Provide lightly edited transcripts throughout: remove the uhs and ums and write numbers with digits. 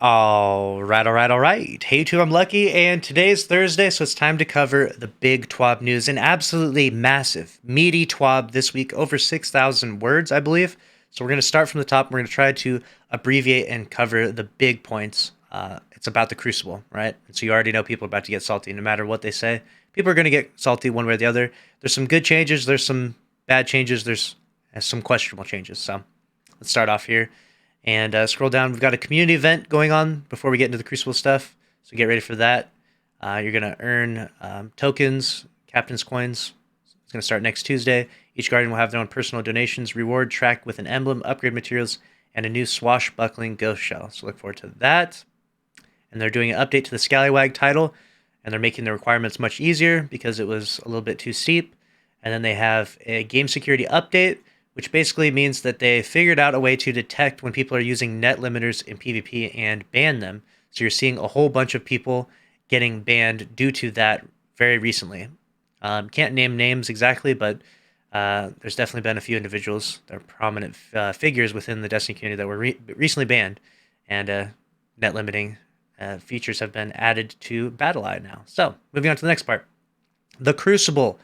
All right. Hey, YouTube, I'm Lucky, and today's Thursday, so it's time to cover the big Twab news. An absolutely massive, meaty Twab this week, over 6,000 words, I believe. So we're going to start from the top. We're going to try to abbreviate and cover the big points. It's about the Crucible, right? And so you already know people are about to get salty, no matter what they say. People are going to get salty one way or the other. There's some good changes. There's some bad changes. There's some questionable changes. So let's start off here. And scroll down. We've got a community event going on before we get into the Crucible stuff. So get ready for that. You're going to earn tokens, captain's coins. It's going to start next Tuesday. Each guardian will have their own personal donations, reward track with an emblem, upgrade materials, and a new swashbuckling ghost shell. So look forward to that. And they're doing an update to the Scallywag title. And they're making the requirements much easier because it was a little bit too steep. And then they have a game security update, which basically means that they figured out a way to detect when people are using net limiters in PvP and ban them. So you're seeing a whole bunch of people getting banned due to that very recently. Can't name names exactly, but there's definitely been a few individuals that are prominent figures within the Destiny community that were recently banned, and net limiting features have been added to BattleEye now. So moving on to the next part, the Crucible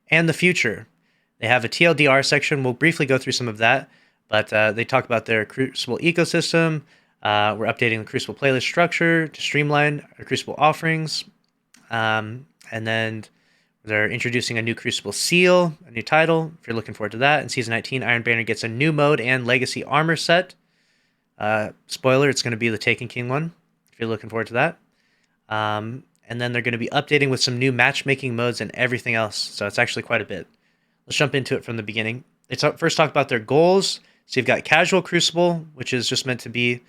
and the future. They have a TLDR section. We'll briefly go through some of that, but they talk about their Crucible ecosystem. We're updating the Crucible playlist structure to streamline our Crucible offerings. And then they're introducing a new Crucible seal, a new title, if you're looking forward to that. In Season 19, Iron Banner gets a new mode and Legacy armor set. Spoiler, it's going to be the Taken King one, if you're looking forward to that. And then they're going to be updating with some new matchmaking modes and everything else. So it's actually quite a bit. Let's jump into it from the beginning. They first talk about their goals. So you've got Casual Crucible, which is just meant to be,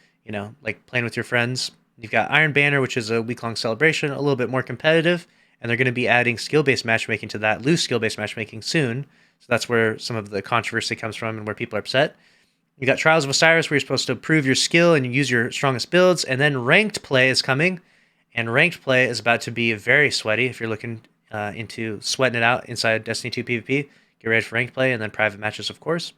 like playing with your friends. You've got Iron Banner, which is a week-long celebration, a little bit more competitive. And they're going to be adding skill-based matchmaking to that, loose skill-based matchmaking soon. So that's where some of the controversy comes from and where people are upset. You got Trials of Osiris, where you're supposed to prove your skill and use your strongest builds. And then Ranked Play is coming. And Ranked Play is about to be very sweaty if you're looking into sweating it out inside Destiny 2 PvP. Get ready for ranked play, and then private matches, of course.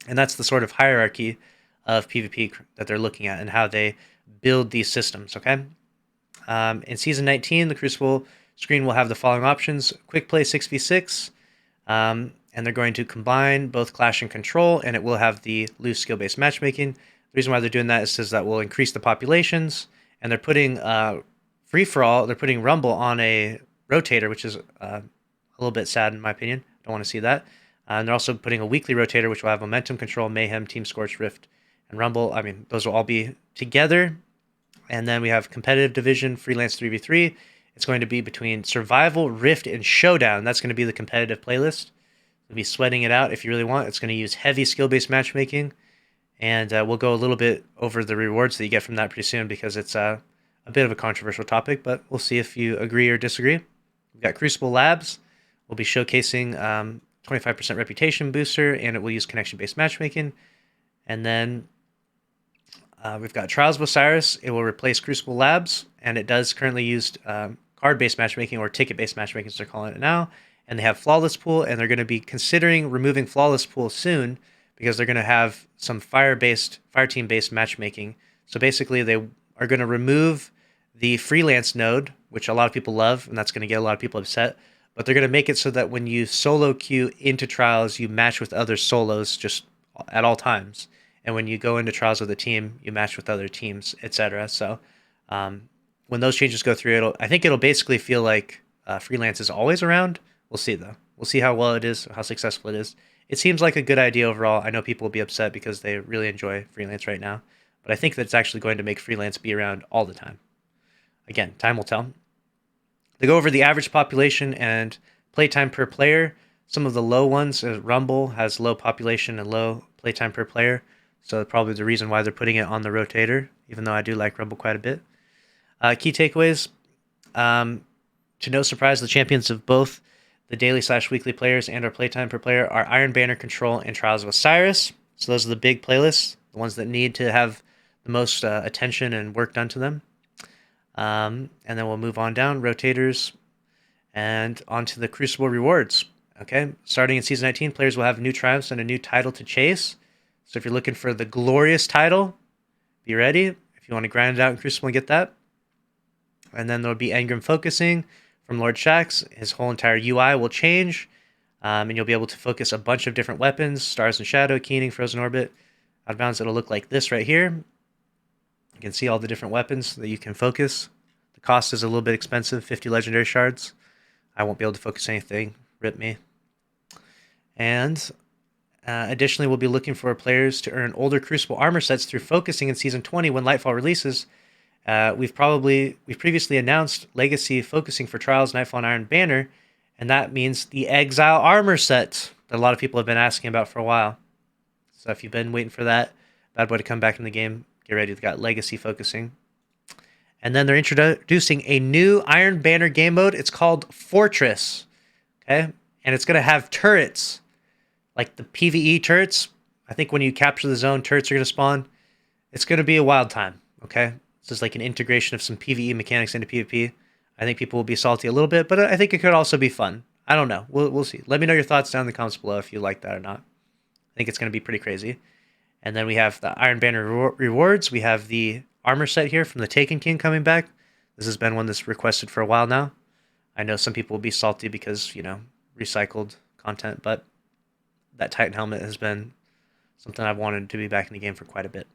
And that's the sort of hierarchy of PvP that they're looking at and how they build these systems, okay? In Season 19, the Crucible screen will have the following options. Quick play 6v6, and they're going to combine both Clash and Control, and it will have the loose skill-based matchmaking. The reason why they're doing that is because that will increase the populations, and they're putting free-for-all, they're putting Rumble on a rotator, which is a little bit sad in my opinion. Don't want to see that. And they're also putting a weekly rotator, which will have Momentum, Control, Mayhem, Team Scorch, Rift, and Rumble. I mean, those will all be together. And then we have Competitive Division, Freelance 3v3. It's going to be between Survival, Rift, and Showdown. That's going to be the competitive playlist. You'll be sweating it out if you really want. It's going to use heavy skill-based matchmaking. And we'll go a little bit over the rewards that you get from that pretty soon because it's a bit of a controversial topic, but we'll see if you agree or disagree. We've got Crucible Labs. We'll be showcasing 25% reputation booster, and it will use connection-based matchmaking. And then we've got Trials of Osiris. It will replace Crucible Labs, and it does currently use card-based matchmaking or ticket-based matchmaking, as they're calling it now. And they have Flawless Pool, and they're going to be considering removing Flawless Pool soon because they're going to have some fire team-based matchmaking. So basically, they are going to remove the freelance node, which a lot of people love, and that's going to get a lot of people upset. But they're going to make it so that when you solo queue into Trials, you match with other solos just at all times. And when you go into Trials with a team, you match with other teams, etc. So when those changes go through, I think it'll basically feel like freelance is always around. We'll see, though. We'll see how well it is, how successful it is. It seems like a good idea overall. I know people will be upset because they really enjoy freelance right now. But I think that's actually going to make freelance be around all the time. Again, time will tell. They go over the average population and playtime per player. Some of the low ones, Rumble has low population and low playtime per player. So probably the reason why they're putting it on the rotator, even though I do like Rumble quite a bit. Key takeaways. To no surprise, the champions of both the daily/weekly players and our playtime per player are Iron Banner, Control, and Trials of Osiris. So those are the big playlists, the ones that need to have the most attention and work done to them. And then we'll move on down, rotators, and onto the Crucible rewards. Okay, starting in Season 19, players will have new triumphs and a new title to chase. So if you're looking for the glorious title, be ready. If you want to grind it out in Crucible and get that. And then there'll be engram focusing from Lord Shaxx. His whole entire UI will change, and you'll be able to focus a bunch of different weapons: Stars and Shadow, Keening, Frozen Orbit. Out of bounds, it'll look like this right here. You can see all the different weapons that you can focus. The cost is a little bit expensive, 50 legendary shards. I won't be able to focus anything. Rip me. And additionally, we'll be looking for players to earn older Crucible armor sets through focusing in Season 20 when Lightfall releases. We've previously announced Legacy focusing for Trials, Nightfall, and Iron Banner, and that means the Exile armor set that a lot of people have been asking about for a while. So if you've been waiting for that bad boy to come back in the game, get ready. They've got Legacy focusing. And then they're introducing a new Iron Banner game mode. It's called Fortress. Okay? And it's going to have turrets. Like the PvE turrets. I think when you capture the zone, turrets are going to spawn. It's going to be a wild time. Okay? This is like an integration of some PvE mechanics into PvP. I think people will be salty a little bit, but I think it could also be fun. I don't know. We'll see. Let me know your thoughts down in the comments below if you like that or not. I think it's going to be pretty crazy. And then we have the Iron Banner rewards. We have the armor set here from the Taken King coming back. This has been one that's requested for a while now. I know some people will be salty because, you know, recycled content, but that Titan helmet has been something I've wanted to be back in the game for quite a bit.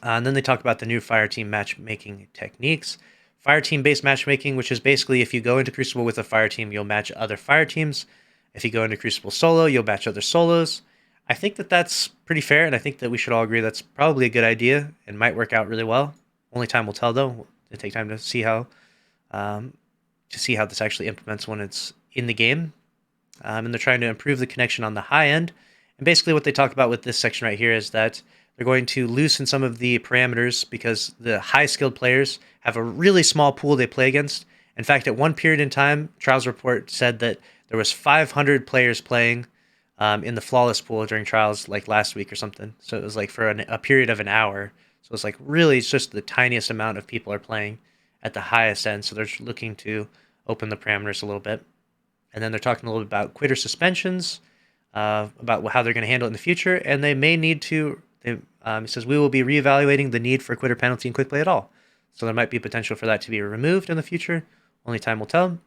And then they talk about the new Fireteam matchmaking techniques. Fireteam-based matchmaking, which is basically if you go into Crucible with a Fireteam, you'll match other Fireteams. If you go into Crucible solo, you'll match other solos. I think that that's pretty fair, and I think that we should all agree that's probably a good idea and might work out really well. Only time will tell, though. It'll take time to see how this actually implements when it's in the game. And they're trying to improve the connection on the high end. And basically what they talk about with this section right here is that they're going to loosen some of the parameters because the high-skilled players have a really small pool they play against. In fact, at one period in time, Trials Report said that there was 500 players playing in the Flawless pool during Trials, like last week or something. So it was like for a period of an hour. So it's like really it's just the tiniest amount of people are playing at the highest end. So they're looking to open the parameters a little bit. And then they're talking a little bit about quitter suspensions, about how they're going to handle it in the future. And they may need to, it says, we will be reevaluating the need for quitter penalty in quick play at all. So there might be potential for that to be removed in the future. Only time will tell.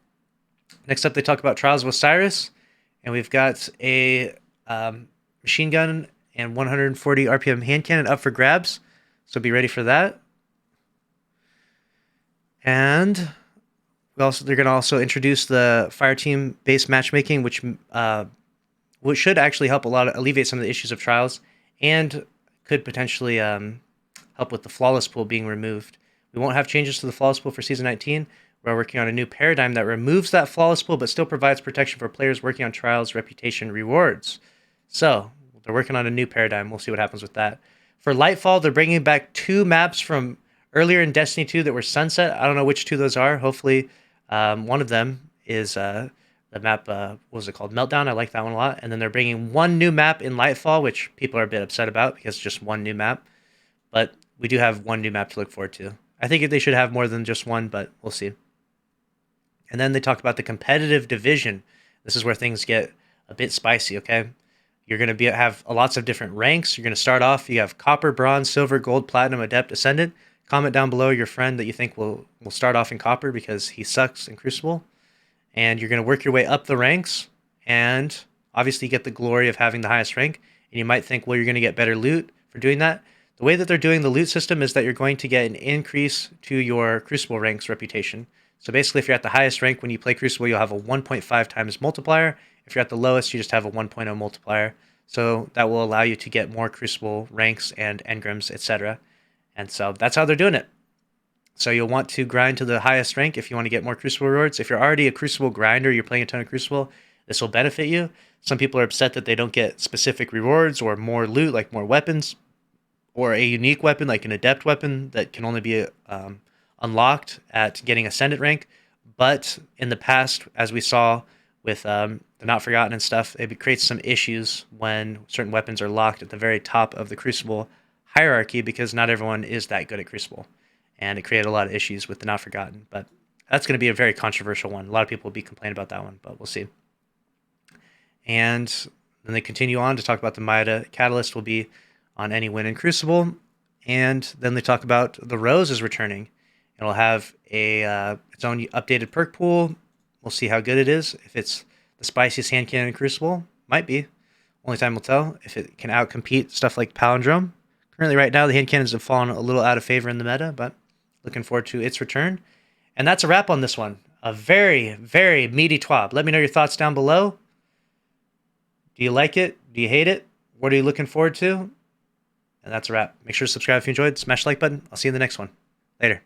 Next up, they talk about Trials of Osiris. And we've got a machine gun and 140 RPM hand cannon up for grabs. So be ready for that. And they're going to also introduce the Fireteam-based matchmaking, which should actually help alleviate some of the issues of Trials, and could potentially help with the Flawless pool being removed. We won't have changes to the Flawless pool for Season 19. We're working on a new paradigm that removes that Flawless pool, but still provides protection for players working on Trials reputation rewards. So they're working on a new paradigm. We'll see what happens with that. For Lightfall, they're bringing back 2 maps from earlier in Destiny 2 that were sunset. I don't know which 2 those are. Hopefully, one of them is the map, what was it called? Meltdown. I like that one a lot. And then they're bringing 1 new map in Lightfall, which people are a bit upset about because it's just 1 new map. But we do have 1 new map to look forward to. I think they should have more than just 1, but we'll see. And then they talk about the competitive division. This is where things get a bit spicy, okay? You're going to have lots of different ranks. You're going to start off, you have Copper, Bronze, Silver, Gold, Platinum, Adept, Ascendant. Comment down below your friend that you think will start off in Copper because he sucks in Crucible. And you're going to work your way up the ranks. And obviously you get the glory of having the highest rank. And you might think, well, you're going to get better loot for doing that. The way that they're doing the loot system is that you're going to get an increase to your Crucible rank's reputation. So basically, if you're at the highest rank when you play Crucible, you'll have a 1.5 times multiplier. If you're at the lowest, you just have a 1.0 multiplier. So that will allow you to get more Crucible ranks and engrams, etc. And so that's how they're doing it. So you'll want to grind to the highest rank if you want to get more Crucible rewards. If you're already a Crucible grinder, you're playing a ton of Crucible, this will benefit you. Some people are upset that they don't get specific rewards or more loot, like more weapons, or a unique weapon, like an Adept weapon that can only be unlocked at getting Ascendant rank. But in the past, as we saw with the Not Forgotten and stuff, it creates some issues when certain weapons are locked at the very top of the Crucible hierarchy because not everyone is that good at Crucible. And it created a lot of issues with the Not Forgotten. But that's going to be a very controversial one. A lot of people will be complaining about that one, but we'll see. And then they continue on to talk about the Maida Catalyst will be on any win in Crucible. And then they talk about the Rose is returning. It'll have its own updated perk pool. We'll see how good it is. If it's the spiciest hand cannon in Crucible, might be. Only time will tell. If it can outcompete stuff like Palindrome. Currently, right now, the hand cannons have fallen a little out of favor in the meta, but looking forward to its return. And that's a wrap on this one. A very, very meaty TWAB. Let me know your thoughts down below. Do you like it? Do you hate it? What are you looking forward to? And that's a wrap. Make sure to subscribe if you enjoyed. Smash the like button. I'll see you in the next one. Later.